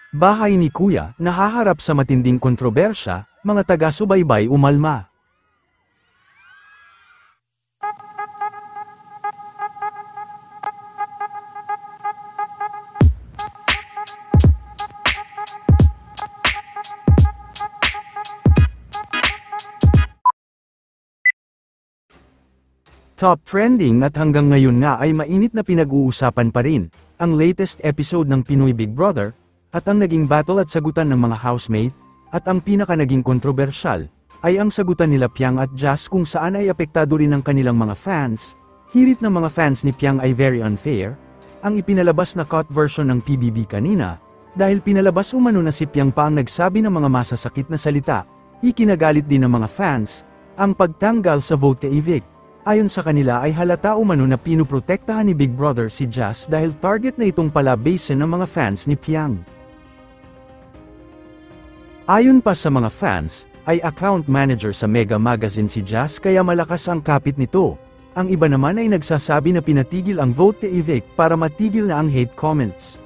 Bahay ni Kuya, nahaharap sa matinding kontrobersya, mga taga-subaybay umalma. Top trending at hanggang ngayon nga ay mainit na pinag-uusapan pa rin, ang latest episode ng Pinoy Big Brother, at ang naging battle at sagutan ng mga housemate, at ang pinaka naging kontrobersyal, ay ang sagutan nila Piang at Jazz kung saan ay apektado rin ang kanilang mga fans. Hirit ng mga fans ni Piang ay very unfair, ang ipinalabas na cut version ng PBB kanina, dahil pinalabas umano na si Piang pa ang nagsabi ng mga masasakit na salita, ikinagalit din ng mga fans, ang pagtanggal sa vote to evict. Ayon sa kanila ay halata umano na pinuprotektahan ni Big Brother si Jazz dahil target na itong palabase ng mga fans ni Piang. Ayon pa sa mga fans, ay account manager sa Mega Magazine si Jazz kaya malakas ang kapit nito. Ang iba naman ay nagsasabi na pinatigil ang vote to evict para matigil na ang hate comments.